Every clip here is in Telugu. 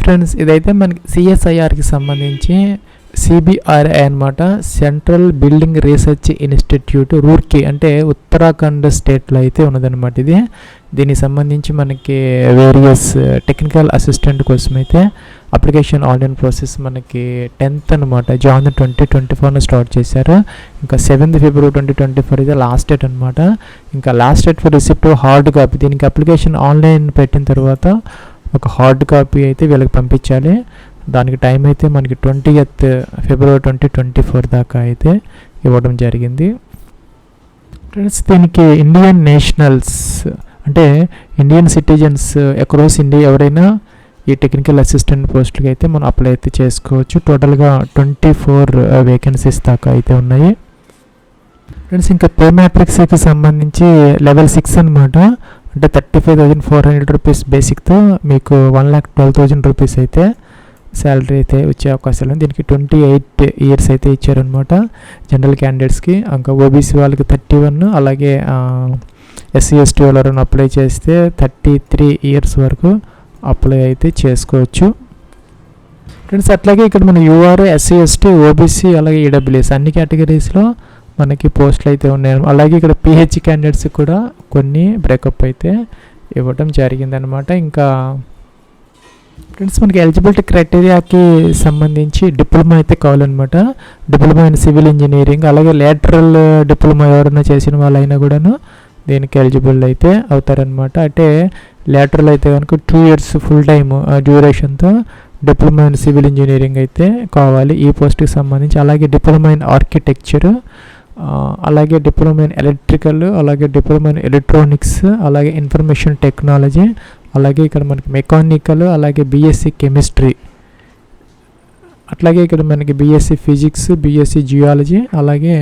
ఫ్రెండ్స్, ఇదైతే మనకి సిఎస్ఐఆర్కి సంబంధించి సిబిఆర్ఐ అనమాట, central building research institute Roorkee, అంటే ఉత్తరాఖండ్ స్టేట్లో అయితే ఉన్నదన్నమాట. దీనికి సంబంధించి మనకి వేరియస్ టెక్నికల్ అసిస్టెంట్ కోసం అయితే అప్లికేషన్ ఆన్లైన్ ప్రాసెస్ మనకి 10th అనమాట, June 2024 స్టార్ట్ చేశారు. ఇంకా 7th February 2024 అయితే లాస్ట్ డేట్ అనమాట. ఇంకా last date for receipt hard copy. దీనికి అప్లికేషన్ ఆన్లైన్ పెట్టిన తర్వాత ఒక హార్డ్ కాపీ అయితే వీళ్ళకి పంపించాలి. దానికి టైం అయితే మనకి 20th February 2024 దాకా అయితే ఇవ్వడం జరిగింది. ఫ్రెండ్స్, దీనికి ఇండియన్ నేషనల్స్ అంటే ఇండియన్ సిటిజన్స్ అక్రాస్ ఇండియా ఎవరైనా ఈ టెక్నికల్ అసిస్టెంట్ పోస్టులకి అయితే మనం అప్లై అయితే చేసుకోవచ్చు. టోటల్గా 24 వేకెన్సీస్ దాకా అయితే ఉన్నాయి. ఫ్రెండ్స్, ఇంకా పే మ్యాట్రిక్స్కి సంబంధించి లెవెల్ 6 అనమాట, అంటే 35,400 రూపీస్ బేసిక్తో మీకు 1,12,000 రూపీస్ అయితే శాలరీ అయితే వచ్చే అవకాశాలు ఉంది. దీనికి 28 ఇయర్స్ అయితే ఇచ్చారనమాట జనరల్ క్యాండిడేట్స్కి. ఇంకా ఓబీసీ వాళ్ళకి 31, అలాగే ఎస్సీ ఎస్టీ వాళ్ళని అప్లై చేస్తే 33 ఇయర్స్ వరకు అప్లై అయితే చేసుకోవచ్చు. ఫ్రెండ్స్, అట్లాగే ఇక్కడ మన యూఆర్, ఎస్సీ ఎస్టీ, ఓబీసీ, అలాగే ఈడబ్ల్యూఎస్ అన్ని కేటగిరీస్లో మనకి పోస్టులు అయితే ఉన్నాయి. అలాగే ఇక్కడ పిహెచ్ క్యాండిడేట్స్ కూడా కొన్ని బ్రేకప్ అయితే ఇవ్వడం జరిగిందనమాట. ఇంకా ఫ్రెండ్స్, మనకి ఎలిజిబిలిటీ క్రైటీరియాకి సంబంధించి డిప్లొమా అయితే కావాలన్నమాట. డిప్లొమా ఇన్ సివిల్ ఇంజనీరింగ్, అలాగే లేటరల్ డిప్లొమా ఎవరైనా చేసిన వాళ్ళైనా కూడాను దీనికి ఎలిజిబుల్ అయితే అవుతారనమాట. అంటే లేటరల్ అయితే కనుక 2 years ఫుల్ టైమ్ డ్యూరేషన్తో డిప్లొమా ఇన్ సివిల్ ఇంజనీరింగ్ అయితే కావాలి ఈ పోస్ట్కి సంబంధించి. అలాగే డిప్లొమా ఇన్ ఆర్కిటెక్చర్, అలాగే డిప్లొమా ఇన్ ఎలక్ట్రికల్, అలాగే డిప్లొమా ఇన్ ఎలక్ట్రానిక్స్, అలాగే ఇన్ఫర్మేషన్ టెక్నాలజీ, అలాగే ఇక్కడ మనకి మెకానికల్, అలాగే బీఎస్సీ కెమిస్ట్రీ, అట్లాగే ఇక్కడ మనకి బీఎస్సీ ఫిజిక్స్, బీఎస్సీ జియాలజీ, అలాగే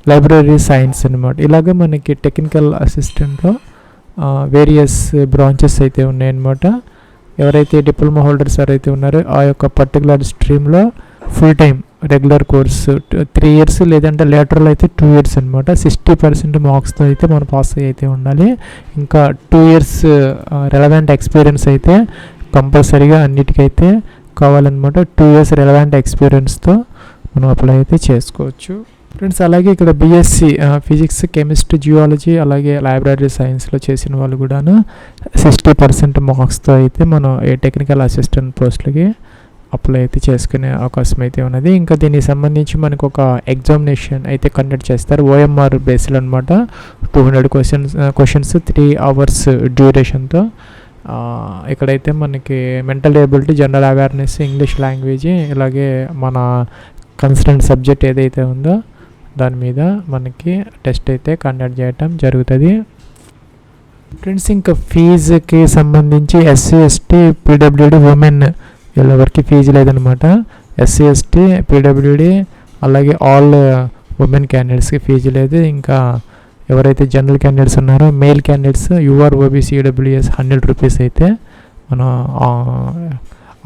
లైబ్రరీ సైన్స్ అనమాట. ఇలాగ మనకి టెక్నికల్ అసిస్టెంట్లో వేరియస్ బ్రాంచెస్ అయితే ఉన్నాయన్నమాట. ఎవరైతే డిప్లొమా హోల్డర్స్ ఎవరైతే ఉన్నారో ఆ యొక్క పర్టికులర్ స్ట్రీమ్లో full time regular course 3 years, లేదంటే లేటరల్ అయితే 2 years అనమాట. 60% మార్క్స్తో అయితే మనం పాస్ అయితే ఉండాలి. ఇంకా 2 years రెలవెంట్ ఎక్స్పీరియన్స్ అయితే కంపల్సరీగా అన్నిటికైతే కావాలన్నమాట. 2 years రెలవెంట్ ఎక్స్పీరియన్స్తో మనం అప్లై అయితే చేసుకోవచ్చు. ఫ్రెండ్స్, అలాగే ఇక్కడ బీఎస్సీ ఫిజిక్స్, కెమిస్ట్రీ, జియాలజీ, అలాగే లైబ్రరీ సైన్స్లో చేసిన వాళ్ళు కూడాను 60% మార్క్స్తో అయితే మనం ఏ టెక్నికల్ అసిస్టెంట్ పోస్టులకి అప్లై అయితే చేసుకునే అవకాశం అయితే ఉన్నది. ఇంకా దీనికి సంబంధించి మనకు ఒక ఎగ్జామినేషన్ అయితే కండక్ట్ చేస్తారు, ఓఎంఆర్ బేస్డ్ అనమాట. 200 క్వశ్చన్స్ 3 hours డ్యూరేషన్తో. ఇక్కడైతే మనకి mental ability, general awareness, English language, ఇలాగే మన కన్సర్న్ సబ్జెక్ట్ ఏదైతే ఉందో దాని మీద మనకి టెస్ట్ అయితే కండక్ట్ చేయటం జరుగుతుంది. ఫ్రెండ్స్, ఇంకా ఫీజుకి సంబంధించి ఎస్సీ ఎస్టీ పీడబ్ల్యూడి ఉమెన్ వీళ్ళెవరికి ఫీజు లేదనమాట. ఎస్సీ ఎస్టీ పీడబ్ల్యూడి అలాగే ఆల్ ఉమెన్ క్యాండిడేట్స్కి ఫీజు లేదు. ఇంకా ఎవరైతే జనరల్ క్యాండిడేట్స్ ఉన్నారో male candidates UR, OBC, EWS 100 rupees అయితే మనం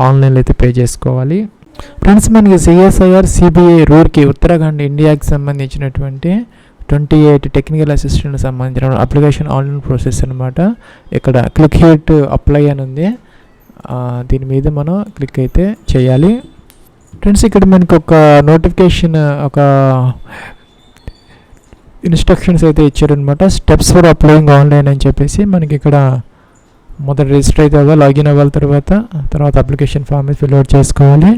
ఆన్లైన్లో అయితే పే చేసుకోవాలి. ఫ్రెండ్స్, మనకి సిఎస్ఐఆర్ సిబిఐ రూర్కీ ఉత్తరాఖండ్ ఇండియాకి సంబంధించినటువంటి 28 టెక్నికల్ అసిస్టెంట్ సంబంధించిన అప్లికేషన్ ఆన్లైన్ ప్రాసెస్ అనమాట. ఇక్కడ క్లిక్ హిట్ అప్లై అని ఉంది, దీని మీద మనం క్లిక్ అయితే చేయాలి. ఫ్రెండ్స్, ఇక్కడ మనకి ఒక నోటిఫికేషన్, ఒక ఇన్స్ట్రక్షన్స్ అయితే ఇచ్చారనమాట. స్టెప్స్ ఫర్ అప్లయింగ్ ఆన్లైన్ అని చెప్పేసి మనకి ఇక్కడ మొదట రిజిస్టర్ అయితే అవ్వాలి, లాగిన్ అవ్వాలి, తర్వాత అప్లికేషన్ ఫామ్ ఫిల్ అవుట్ చేసుకోవాలి.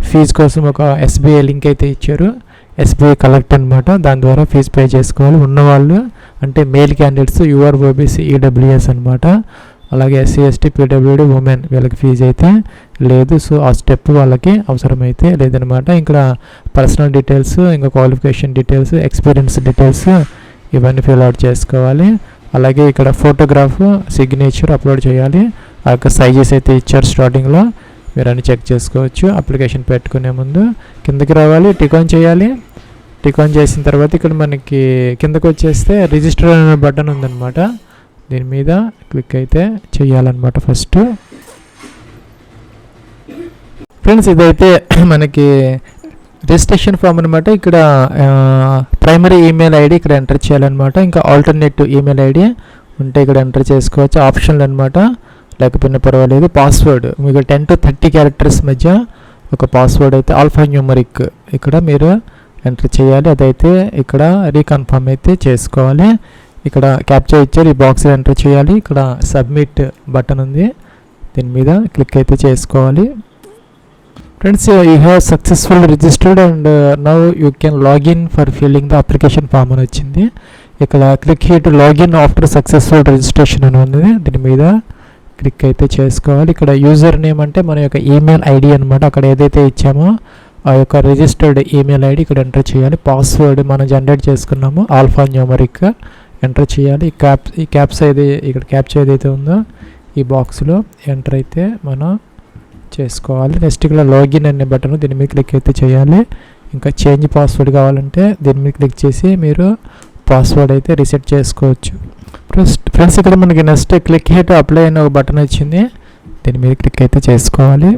ఫీజు కోసం ఒక ఎస్బీఐ లింక్ అయితే ఇచ్చారు, ఎస్బీఐ కలెక్ట్ అనమాట. దాని ద్వారా ఫీజు పే చేసుకోవాలి. ఉన్నవాళ్ళు అంటే male candidates UR, OBC, EWS అనమాట. అలాగే ఎస్సీ ఎస్టీ పీడబ్ల్యూడి ఉమెన్ వీళ్ళకి ఫీజు అయితే లేదు. సో ఆ స్టెప్ వాళ్ళకి అవసరమైతే లేదనమాట. ఇక్కడ పర్సనల్ డీటెయిల్స్, ఇంకా క్వాలిఫికేషన్ డీటెయిల్స్, ఎక్స్పీరియన్స్ డీటెయిల్స్ ఇవన్నీ ఫిల్ అవుట్ చేసుకోవాలి. అలాగే ఇక్కడ ఫోటోగ్రాఫ్, సిగ్నేచర్ అప్లోడ్ చేయాలి. ఆ యొక్క సైజెస్ అయితే ఇచ్చారు స్టార్టింగ్లో, మీరు అన్ని చెక్ చేసుకోవచ్చు. అప్లికేషన్ పెట్టుకునే ముందు కిందకి రావాలి, టిక్ ఆన్ చేయాలి. టిక్ ఆన్ చేసిన తర్వాత ఇక్కడ మనకి కిందకు వచ్చేస్తే రిజిస్టర్ అనే బటన్ ఉందన్నమాట. దీని మీద క్లిక్ అయితే చేయాలన్నమాట ఫస్ట్. ఫ్రెండ్స్, ఇదైతే మనకి రిజిస్ట్రేషన్ ఫామ్ అనమాట. ఇక్కడ ప్రైమరీ ఈమెయిల్ ఐడి ఇక్కడ ఎంటర్ చేయాలన్నమాట. ఇంకా ఆల్టర్నేటివ్ ఈమెయిల్ ఐడి ఉంటే ఇక్కడ ఎంటర్ చేసుకోవచ్చు, ఆప్షన్లు అనమాట. లేకపోయినా పర్వాలేదు. పాస్వర్డ్ మీకు 10 to 30 క్యారెక్టర్స్ మధ్య ఒక పాస్వర్డ్ అయితే ఆల్ఫా న్యూమరిక్ ఇక్కడ మీరు ఎంటర్ చేయాలి. అదైతే ఇక్కడ రీకన్ఫర్మ్ అయితే చేసుకోవాలి. ఇక్కడ క్యాప్చర్ ఇచ్చారు, ఈ బాక్స్ ఎంటర్ చేయాలి. ఇక్కడ సబ్మిట్ బటన్ ఉంది, దీని మీద క్లిక్ అయితే చేసుకోవాలి. Friends, you have successful registered and now you can login for filling the application form అని వచ్చింది. ఇక్కడ click here to login after successful registration అని ఉంది, దీని మీద క్లిక్ అయితే చేసుకోవాలి. ఇక్కడ యూజర్ నేమ్ అంటే మన యొక్క ఈమెయిల్ ఐడి అనమాట. అక్కడ ఏదైతే ఇచ్చామో ఆ యొక్క రిజిస్టర్డ్ ఈమెయిల్ ఐడి ఇక్కడ ఎంటర్ చేయాలి. పాస్వర్డ్ మనం జనరేట్ చేసుకున్నామో ఆల్ఫా న్యూమరిక్ ఎంటర్ చేయాలి. ఈ క్యాప్చర్ ఏదైతే ఉందో ఈ బాక్స్లో ఎంటర్ అయితే మనం చేసుకోవాలి. నెక్స్ట్ ఇక్కడ లాగిన్ అనే బటన్, దీని మీద క్లిక్ అయితే చేయాలి. ఇంకా చేంజ్ పాస్వర్డ్ కావాలంటే దీని మీద క్లిక్ చేసి మీరు పాస్వర్డ్ అయితే రీసెట్ చేసుకోవచ్చు. ఫ్రెండ్స్, ఇక్కడ మనకి next click here to apply అనే ఒక బటన్ వచ్చింది, దీని మీద క్లిక్ అయితే చేసుకోవాలి.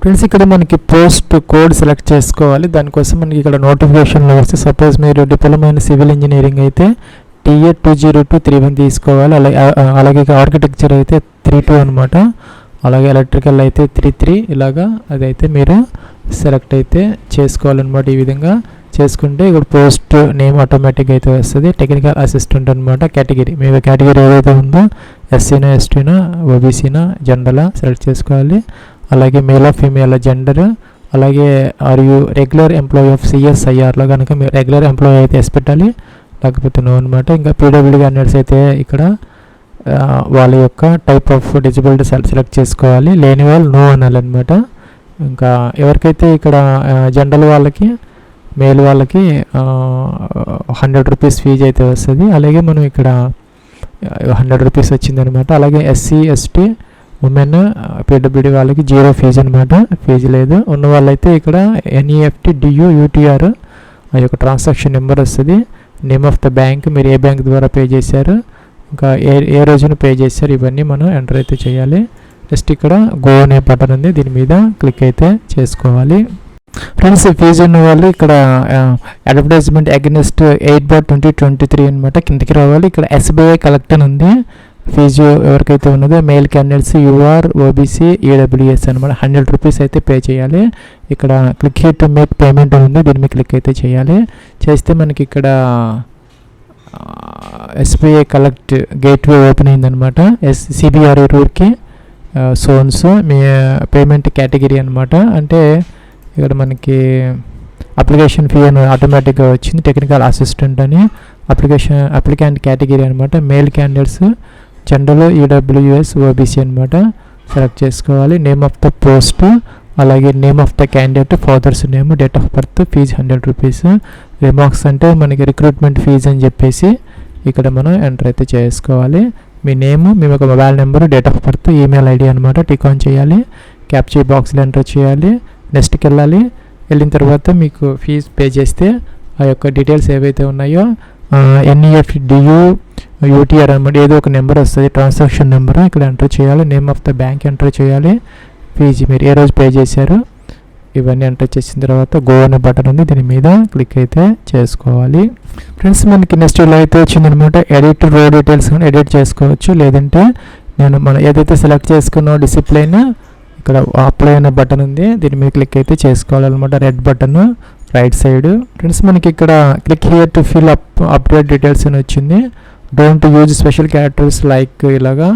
ఫ్రెండ్స్, ఇక్కడ మనకి పోస్ట్ కోడ్ సెలెక్ట్ చేసుకోవాలి. దానికోసం మనకి ఇక్కడ నోటిఫికేషన్లో వస్తే సపోజ్ మీరు డిప్లొమా ఇన్ సివిల్ ఇంజనీరింగ్ అయితే TA 20231 తీసుకోవాలి. అలాగే ఆర్కిటెక్చర్ అయితే 32 అనమాట. అలాగే ఎలక్ట్రికల్ అయితే 33, ఇలాగా అదైతే మీరు సెలెక్ట్ అయితే చేసుకోవాలన్నమాట. ఈ విధంగా చేసుకుంటే ఇక్కడ పోస్ట్ నేమ్ ఆటోమేటిక్గా అయితే వస్తుంది. టెక్నికల్ అసిస్టెంట్ అనమాట. కేటగిరీ మీ కేటగిరీ ఏదైతే ఉందో ఎస్సీనా, ఎస్టీనా, ఓబీసీనా, జనరలా సెలెక్ట్ చేసుకోవాలి. అలాగే మేల్ ఆఫ్ ఫీమేల్ జెండర్, అలాగే are you regular employee of CSIRలో కనుక మీరు రెగ్యులర్ ఎంప్లాయీ అయితే ఎస్ పెట్టాలి, లేకపోతే నో అనమాట. ఇంకా PWD క్యాండిడేట్స్ అయితే ఇక్కడ వాళ్ళ యొక్క టైప్ ఆఫ్ డిజబిలిటీ సెలెక్ట్ చేసుకోవాలి, లేని వాళ్ళు నో అనాలన్నమాట. ఇంకా ఎవరికైతే ఇక్కడ జనరల్ వాళ్ళకి మేల్ వాళ్ళకి 100 రూపీస్ ఫీజు అయితే వస్తుంది. అలాగే మనం ఇక్కడ 100 రూపీస్ వచ్చిందనమాట. అలాగే SC, ST, ఉమెన్, PWD వాళ్ళకి 0 ఫీజు అనమాట, ఫీజు లేదు. ఉన్న వాళ్ళైతే ఇక్కడ NEFT, DU, UTR ఆ యొక్క ట్రాన్సాక్షన్ నెంబర్ వస్తుంది. నేమ్ ఆఫ్ ద బ్యాంక్, మీరు ఏ బ్యాంక్ ద్వారా పే చేశారు, ఇంకా ఏ రోజున పే చేశారు, ఇవన్నీ మనం ఎంటర్ అయితే చేయాలి. నెక్స్ట్ ఇక్కడ గో అనే బటన్ ఉంది, దీని మీద క్లిక్ అయితే చేసుకోవాలి. ఫ్రెండ్స్, ఫీజు ఉన్న వాళ్ళు ఇక్కడ అడ్వర్టైజ్మెంట్ అగెన్స్ట్ 8/2023 అనమాట, కిందకి రావాలి. ఇక్కడ SBI కలెక్ట్ అని ఉంది. ఫీజు ఎవరికైతే ఉన్నదో mail candidates UR, OBC, EWS అనమాట 100 రూపీస్ అయితే పే చేయాలి. ఇక్కడ click here to make payment ఉంది, దీని మీద క్లిక్ అయితే చేయాలి. చేస్తే మనకి ఇక్కడ SBI కలెక్ట్ గేట్వే ఓపెన్ అయిందనమాట. CBRE రూర్కి సోన్స్ మీ పేమెంట్ కేటగిరీ అనమాట. అంటే ఇక్కడ మనకి అప్లికేషన్ ఫీ అని ఆటోమేటిక్గా వచ్చింది. టెక్నికల్ అసిస్టెంట్ అని అప్లికెంట్ కేటగిరీ అనమాట. Male candidates general, EWS, OBC అనమాట సెలెక్ట్ చేసుకోవాలి. నేమ్ ఆఫ్ ద పోస్ట్, అలాగే name of the candidate, father's name, date of birth, fee 100 rupees. Remarks అంటే మనకి రిక్రూట్మెంట్ ఫీజు అని చెప్పేసి ఇక్కడ మనం ఎంటర్ అయితే చేసుకోవాలి. మీ నేమ్, మీ యొక్క mobile number, date of birth, email ID అనమాట టిక్ ఆన్ చేయాలి. క్యాప్చర్ బాక్స్లో ఎంటర్ చేయాలి. నెక్స్ట్కి వెళ్ళాలి. వెళ్ళిన తర్వాత మీకు ఫీజు పే చేస్తే ఆ యొక్క డీటెయిల్స్ ఏవైతే ఉన్నాయో NEFT, DU, UTR అనమాట ఏదో ఒక నెంబర్ వస్తుంది, ట్రాన్సాక్షన్ నెంబర్ ఇక్కడ ఎంటర్ చేయాలి. Name of the bank enter చేయాలి. ఫీజు మీరు ఏ రోజు పే చేశారు ఇవన్నీ ఎంటర్ చేసిన తర్వాత గో అనే బటన్ ఉంది, దీని మీద క్లిక్ అయితే చేసుకోవాలి. ఫ్రెండ్స్, మనకి నెక్స్ట్ ఇలా అయితే వచ్చిందనమాట. ఎడిట్ రో డీటెయిల్స్ ఎడిట్ చేసుకోవచ్చు, లేదంటే మనం ఏదైతే సెలెక్ట్ చేసుకున్నో డిసిప్లైన్ ఇక్కడ అప్లై అనే బటన్ ఉంది, దీని మీద క్లిక్ అయితే చేసుకోవాలన్నమాట. Red button right side. Friends, మనకి ఇక్కడ click here to fill update details అని వచ్చింది. Don't use special characters like ఇలాగా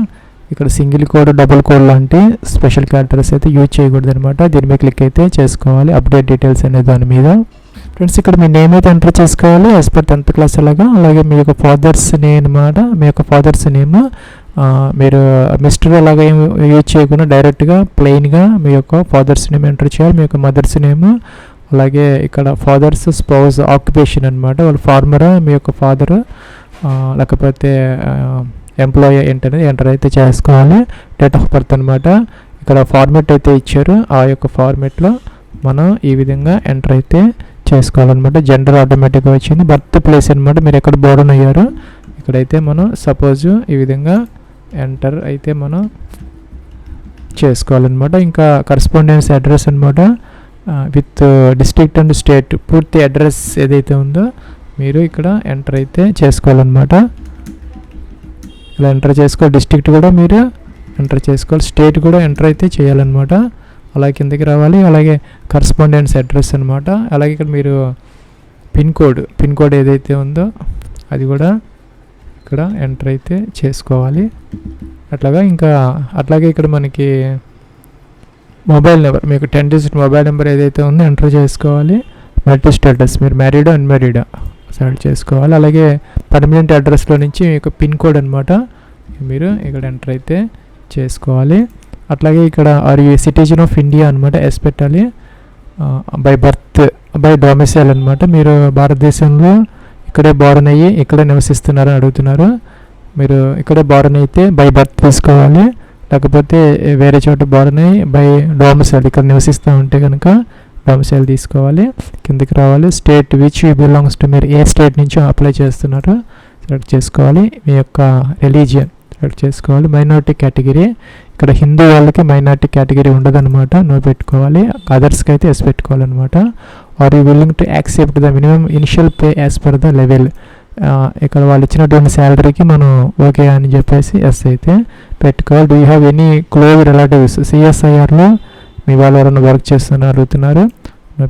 ఇక్కడ సింగిల్ కోడ్, డబుల్ కోడ్ లాంటి స్పెషల్ క్యారెక్టర్స్ అయితే యూజ్ చేయకూడదు అనమాట. దీని మీద క్లిక్ అయితే చేసుకోవాలి. అప్డేట్ డీటెయిల్స్ అనే దాని మీద. ఫ్రెండ్స్, ఇక్కడ మీ నేమ్ అయితే ఎంటర్ చేసుకోవాలి యాజ్ పర్ 10th క్లాస్ అలాగా. అలాగే మీ యొక్క ఫాదర్స్ నేమ్ అనమాట. మీ యొక్క ఫాదర్స్ నేమ్ మీరు మిస్టర్ అలాగా ఏం యూజ్ చేయకుండా డైరెక్ట్గా ప్లెయిన్గా మీ యొక్క ఫాదర్స్ నేమ్ ఎంటర్ చేయాలి. మీ యొక్క మదర్స్ నేమ్, అలాగే ఇక్కడ ఫాదర్స్ స్పౌస్ ఆక్యుపేషన్ అనమాట. వాళ్ళు ఫార్మరా, మీ యొక్క ఫాదర్ లేకపోతే ఎంప్లాయీ ఏంటనేది ఎంటర్ అయితే చేసుకోవాలి. డేట్ ఆఫ్ బర్త్ అనమాట. ఇక్కడ ఫార్మేట్ అయితే ఇచ్చారు, ఆ యొక్క ఫార్మేట్లో మనం ఈ విధంగా ఎంటర్ అయితే చేసుకోవాలన్నమాట. జెండర్ ఆటోమేటిక్గా వచ్చింది. బర్త్ ప్లేస్ అనమాట, మీరు ఎక్కడ బోర్డన్ అయ్యారో ఇక్కడైతే మనం సపోజ్ ఈ విధంగా ఎంటర్ అయితే మనం చేసుకోవాలన్నమాట. ఇంకా కరస్పాండెన్స్ అడ్రస్ అనమాట విత్ డిస్ట్రిక్ట్ అండ్ స్టేట్ పూర్తి అడ్రస్ ఏదైతే ఉందో మీరు ఇక్కడ ఎంటర్ అయితే చేసుకోవాలన్నమాట. ఇలా ఎంటర్ చేసుకోవాలి. డిస్ట్రిక్ట్ కూడా మీరు ఎంటర్ చేసుకోవాలి. స్టేట్ కూడా ఎంటర్ అయితే చేయాలన్నమాట. అలాగే కిందకి రావాలి. అలాగే కరస్పాండెన్స్ అడ్రస్ అనమాట. అలాగే ఇక్కడ మీరు పిన్ కోడ్ ఏదైతే ఉందో అది కూడా ఇక్కడ ఎంటర్ అయితే చేసుకోవాలి. అట్లాగే ఇక్కడ మనకి మొబైల్ నెంబర్, మీకు 10 డిజిట్ మొబైల్ నెంబర్ ఏదైతే ఉందో ఎంటర్ చేసుకోవాలి. మ్యారిటల్ స్టేటస్, మీరు మ్యారీడా అన్మ్యారీడా సెలెక్ట్ చేసుకోవాలి. అలాగే పర్మనెంట్ అడ్రస్లో నుంచి మీకు పిన్ కోడ్ అనమాట, మీరు ఇక్కడ ఎంటర్ అయితే చేసుకోవాలి. అట్లాగే ఇక్కడ are you citizen of India అనమాట, ఎస్ పెట్టాలి. బై బర్త్, బై డొమిసైల్ అనమాట, మీరు భారతదేశంలో ఇక్కడే బోర్న్ అయ్యి ఇక్కడే నివసిస్తున్నారని అడుగుతున్నారు. మీరు ఇక్కడే బోర్న్ అయితే బై బర్త్ తీసుకోవాలి. లేకపోతే వేరే చోట బోర్న్ అయ్యి బై డొమిసైల్, ఇక్కడ నివసిస్తూ ఉంటే కనుక డొమిసైల్ తీసుకోవాలి. కిందకి రావాలి. State which you belongs to, మీరు ఏ స్టేట్ నుంచో అప్లై చేస్తున్నారో సెలెక్ట్ చేసుకోవాలి. మీ యొక్క రిలీజియన్ సెలెక్ట్ చేసుకోవాలి. మైనారిటీ కేటగిరీ, ఇక్కడ హిందూ వాళ్ళకి మైనారిటీ కేటగిరీ ఉండదన్నమాట, నో పెట్టుకోవాలి. అదర్స్కి అయితే ఎస్ పెట్టుకోవాలన్నమాట. Are you willing to accept the minimum initial pay as per the level, ఇక్కడ వాళ్ళు ఇచ్చినటువంటి శాలరీకి మనం ఓకే అని చెప్పేసి ఎస్ అయితే పెట్టుకోవాలి. Do you have any close relatives, సిఎస్ఐఆర్లో మీ వాళ్ళు ఎవరైనా వర్క్ చేస్తున్నారు అడుగుతున్నారు,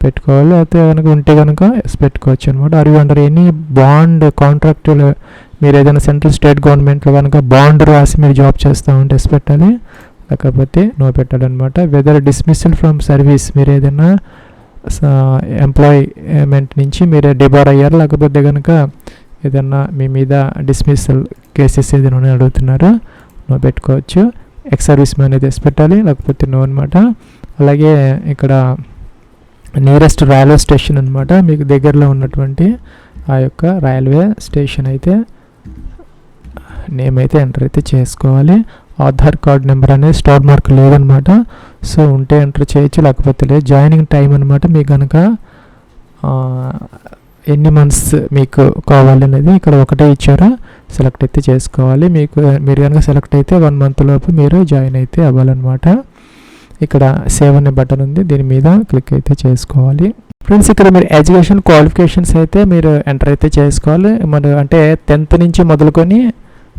పెట్టుకోవాలి. అయితే కనుక ఉంటే కనుక ఎస్ పెట్టుకోవచ్చు అనమాట. Are you under any bond కాంట్రాక్టులు, మీరు ఏదైనా సెంట్రల్ స్టేట్ గవర్నమెంట్లో కనుక బాండ్ రాసి మీరు జాబ్ చేస్తూ ఉంటే ఎస్ పెట్టాలి, లేకపోతే నో పెట్టాలన్నమాట. వెదర్ డిస్మిస్సల్ ఫ్రమ్ సర్వీస్, మీరు ఏదైనా ఎంప్లాయ్మెంట్ నుంచి మీరు డిబార్ అయ్యారు, లేకపోతే కనుక ఏదన్నా మీ మీద డిస్మిస్సల్ కేసెస్ ఏదైనా అడుగుతున్నారు, నో పెట్టుకోవచ్చు. ఎక్స్ సర్వీస్ మ్యాన్ అయితే ఎస్ పెట్టాలి, లేకపోతే నో అనమాట. అలాగే ఇక్కడ నియరెస్ట్ రైల్వే స్టేషన్ అనమాట, మీకు దగ్గరలో ఉన్నటువంటి ఆ యొక్క రైల్వే స్టేషన్ అయితే నేమ్ అయితే ఎంటర్ అయితే చేసుకోవాలి. ఆధార్ కార్డ్ నెంబర్ అనేది స్టార్ మార్క్ లేదనమాట, సో ఉంటే ఎంటర్ చేయొచ్చు, లేకపోతే లేదు. జాయినింగ్ టైం అనమాట, మీకు కనుక ఎన్ని మంత్స్ మీకు కావాలి అనేది ఇక్కడ ఒకటే ఇచ్చారా, సెలెక్ట్ అయితే చేసుకోవాలి. మీరు కనుక సెలెక్ట్ అయితే 1 మంత్ లోపు మీరు జాయిన్ అయితే అవ్వాలన్నమాట. ఇక్కడ సేవ్ అనే బటన్ ఉంది, దీని మీద క్లిక్ అయితే చేసుకోవాలి. ఫ్రెండ్స్, ఇక్కడ మీరు ఎడ్యుకేషన్ క్వాలిఫికేషన్స్ అయితే మీరు ఎంటర్ అయితే చేసుకోవాలి. అంటే 10th నుంచి మొదలుకొని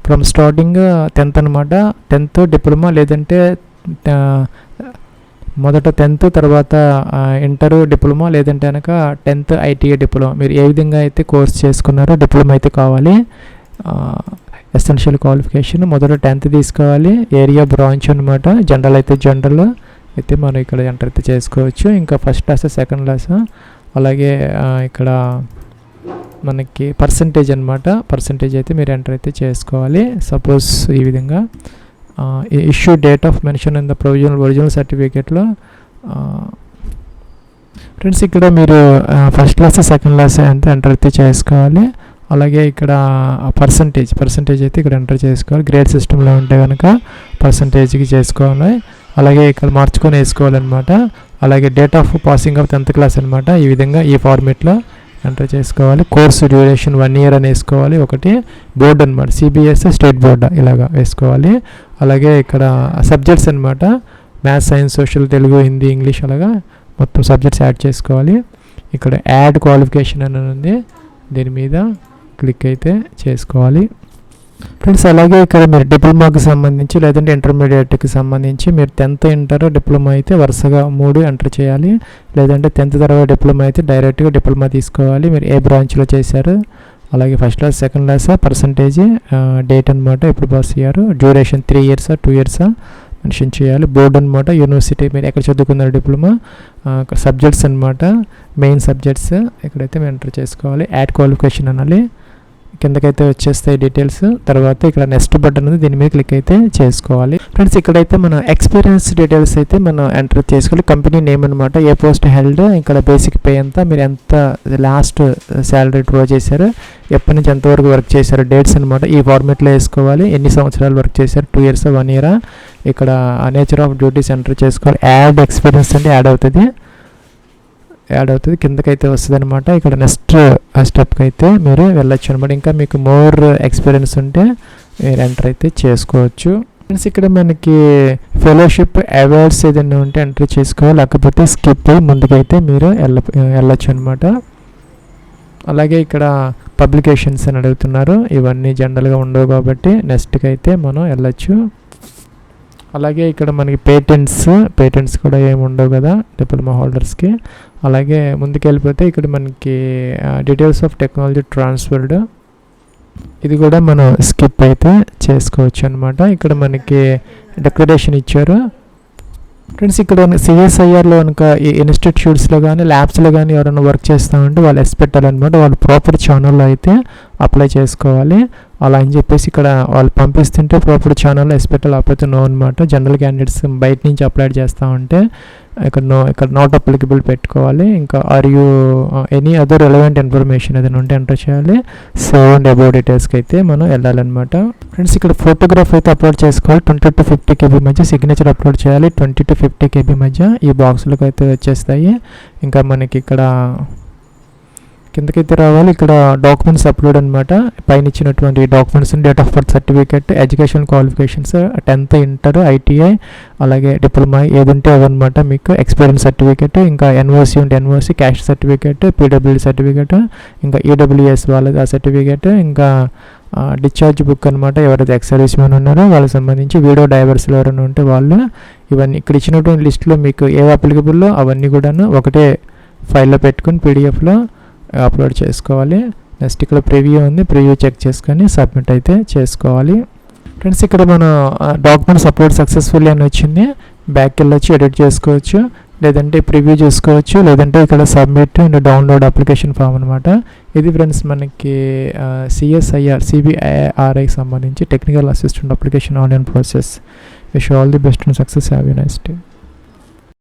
ఫ్రమ్ స్టార్టింగ్ 10th అనమాట, 10th డిప్లొమా, లేదంటే మొదట 10th తర్వాత ఇంటర్ డిప్లొమా, లేదంటే కనుక 10th ఐటీఐ డిప్లొమా, మీరు ఏ విధంగా అయితే కోర్స్ చేసుకున్నారో డిప్లొమా అయితే కావాలి. ఎసెన్షియల్ క్వాలిఫికేషన్ మొదట 10th తీసుకోవాలి. ఏరియా బ్రాంచ్ అనమాట, జనరల్ అయితే జనరల్ అయితే మనం ఇక్కడ ఎంటర్ అయితే చేసుకోవచ్చు. ఇంకా ఫస్ట్ క్లాస్, సెకండ్ క్లాస్, అలాగే ఇక్కడ మనకి పర్సంటేజ్ అనమాట, పర్సంటేజ్ అయితే మీరు ఎంటర్ అయితే చేసుకోవాలి. సపోజ్ ఈ విధంగా issue date of mention in the original సర్టిఫికేట్లో. ఫ్రెండ్స్, ఇక్కడ మీరు ఫస్ట్ క్లాస్, సెకండ్ క్లాస్ అంతా ఎంటర్ అయితే చేసుకోవాలి. అలాగే ఇక్కడ పర్సంటేజ్ అయితే ఇక్కడ ఎంటర్ చేసుకోవాలి. గ్రేడ్ సిస్టంలో ఉంటే కనుక పర్సంటేజ్కి చేసుకోవాలి. అలాగే ఇక్కడ మార్చుకొని వేసుకోవాలన్నమాట. అలాగే date of passing of 10th class అనమాట, ఈ విధంగా ఈ ఫార్మేట్లో ఎంటర్ చేసుకోవాలి. కోర్సు డ్యూరేషన్ 1 year అని వేసుకోవాలి. ఒకటి బోర్డు అనమాట, సిబిఎస్ స్టేట్ బోర్డు ఇలాగా వేసుకోవాలి. అలాగే ఇక్కడ సబ్జెక్ట్స్ అనమాట, maths, science, social, Telugu, Hindi, English, అలాగా మొత్తం సబ్జెక్ట్స్ యాడ్ చేసుకోవాలి. ఇక్కడ యాడ్ క్వాలిఫికేషన్ అని ఉంది, దీని మీద క్లిక్ అయితే చేసుకోవాలి. ఫ్రెండ్స్, అలాగే ఇక్కడ మీరు డిప్లొమాకి సంబంధించి లేదంటే ఇంటర్మీడియట్కి సంబంధించి మీరు 10th ఇంటర్ డిప్లొమా అయితే వరుసగా 3 ఎంటర్ చేయాలి. లేదంటే 10th తర్వాత డిప్లొమా అయితే డైరెక్ట్గా డిప్లొమా తీసుకోవాలి. మీరు ఏ బ్రాంచ్లో చేశారు, అలాగే first class, second class, percentage, date అనమాట, ఎప్పుడు పాస్ అయ్యారు, డ్యూరేషన్ 3 years 2 years మెన్షన్ చేయాలి. బోర్డు అనమాట, యూనివర్సిటీ మీరు ఎక్కడ చదువుకున్నారు డిప్లొమా, సబ్జెక్ట్స్ అనమాట, మెయిన్ సబ్జెక్ట్స్ ఇక్కడైతే మీరు ఎంటర్ చేసుకోవాలి. యాడ్ క్వాలిఫికేషన్ అనాలి. కిందకైతే వచ్చేస్తాయి డీటెయిల్స్. తర్వాత ఇక్కడ నెక్స్ట్ బటన్ ఉంది, దీని మీద క్లిక్ అయితే చేసుకోవాలి. ఫ్రెండ్స్, ఇక్కడైతే మన ఎక్స్పీరియన్స్ డీటెయిల్స్ అయితే మనం ఎంటర్ చేసుకోవాలి. కంపెనీ నేమ్ అనమాట, ఏ పోస్ట్ హెల్డ్, ఇక్కడ బేసిక్ పే ఎంత, మీరు ఎంత లాస్ట్ శాలరీ డ్రా చేశారు, ఎప్పటి నుంచి ఎంతవరకు వర్క్ చేశారు, డేట్స్ అనమాట ఈ ఫార్మేట్లో వేసుకోవాలి. ఎన్ని సంవత్సరాలు వర్క్ చేశారు, 2 years 1 year, ఇక్కడ నేచర్ ఆఫ్ డ్యూటీస్ ఎంటర్ చేసుకోవాలి. యాడ్ ఎక్స్పీరియన్స్ అంటే యాడ్ అవుతుంది, కిందకైతే వస్తుంది అనమాట. ఇక్కడ నెక్స్ట్ స్టెప్కి అయితే మీరు వెళ్ళొచ్చు అనమాట. ఇంకా మీకు మోర్ ఎక్స్పీరియన్స్ ఉంటే మీరు ఎంటర్ అయితే చేసుకోవచ్చు. ఫ్రెండ్స్, ఇక్కడ మనకి ఫెలోషిప్ అవార్డ్స్ ఏదైనా ఉంటే ఎంటర్ చేసుకోవాలి, లేకపోతే స్కిప్ అయ్యి ముందుకైతే మీరు వెళ్ళొచ్చు అనమాట. అలాగే ఇక్కడ పబ్లికేషన్స్ అని అడుగుతున్నారు, ఇవన్నీ జనరల్గా ఉండవు కాబట్టి నెక్స్ట్కి అయితే మనం వెళ్ళొచ్చు. అలాగే ఇక్కడ మనకి పేటెంట్స్ కూడా ఏమి ఉండవు కదా డిప్లొమా హోల్డర్స్కి. అలాగే ముందుకెళ్ళిపోతే ఇక్కడ మనకి డీటెయిల్స్ ఆఫ్ టెక్నాలజీ ట్రాన్స్ఫర్డ్, ఇది కూడా మనం స్కిప్ అయితే చేసుకోవచ్చు అనమాట. ఇక్కడ మనకి డిక్లరేషన్ ఇచ్చారు ఫ్రెండ్స్. ఇక్కడ సిఎస్ఐఆర్లో కనుక ఈ ఇన్స్టిట్యూట్స్లో కానీ ల్యాబ్స్లో కానీ ఎవరైనా వర్క్ చేస్తామంటే వాళ్ళు ఎస్ పెట్టాలన్నమాట. వాళ్ళు ప్రాపర్ ఛానల్లో అయితే అప్లై చేసుకోవాలి. అలా అని చెప్పేసి ఇక్కడ వాళ్ళు పంపిస్తుంటే ప్రాపర్ ఛానల్లో ఎస్ పెట్టాలి, లేకపోతే నో అనమాట. జనరల్ క్యాండిడేట్స్ బయట నుంచి అప్లై చేస్తామంటే ఇక్కడ నాట్ అప్లికబుల్ పెట్టుకోవాలి. ఇంకా are you any other relevant information ఏదైనా ఉంటే ఎంటర్ చేయాలి. సేవ్ అండ్ అబౌట్ డీటెయిల్స్కి అయితే మనం వెళ్ళాలన్నమాట. ఫ్రెండ్స్ ఇక్కడ ఫోటోగ్రాఫ్ అయితే అప్లోడ్ చేసుకోవాలి. 20 to 50 KB మధ్య సిగ్నేచర్ అప్లోడ్ చేయాలి. 20 to 50 KB మధ్య ఈ బాక్సులకు అయితే వచ్చేస్తాయి. ఇంకా మనకి ఇక్కడ కిందకైతే రావాలి. ఇక్కడ డాక్యుమెంట్స్ అప్లోడ్ అనమాట. పైన ఇచ్చినటువంటి documents, date of birth certificate, education qualifications, 10th inter, ITI, అలాగే డిప్లొమా ఏది ఉంటే అవన్నమాట. మీకు ఎక్స్పీరియన్స్ సర్టిఫికేట్, ఇంకా ఎన్ఓసి ఉంటే NOC, caste certificate, PWD certificate, ఇంకా EWS వాళ్ళది ఆ సర్టిఫికేట్, ఇంకా డిశ్చార్జ్ బుక్ అనమాట. ఎవరైతే ఎక్స్ సర్వీస్ మ్యాన్ ఉన్నారో వాళ్ళకి సంబంధించి, వీడియో డైవర్స్లో ఎవరైనా ఉంటే వాళ్ళు, ఇవన్నీ ఇక్కడ ఇచ్చినటువంటి లిస్టులో మీకు ఏవి అప్లికబుల్లో అవన్నీ కూడాను ఒకటే ఫైల్లో పెట్టుకుని PDFలో అప్లోడ్ చేసుకోవాలి. నెక్స్ట్ ఇక్కడ ప్రివ్యూ ఉంది, ప్రివ్యూ చెక్ చేసుకొని సబ్మిట్ అయితే చేసుకోవాలి. ఫ్రెండ్స్ ఇక్కడ మన డాక్యుమెంట్స్ అప్లోడ్ సక్సెస్ఫుల్లీ అని వచ్చింది. బ్యాక్ వెళ్ళొచ్చి ఎడిట్ చేసుకోవచ్చు, లేదంటే ప్రివ్యూ చేసుకోవచ్చు, లేదంటే ఇక్కడ submit and download application form అనమాట. ఇది ఫ్రెండ్స్ మనకి CBIRI సంబంధించి technical assistant application online process. Wish all the best and success. Have a nice day.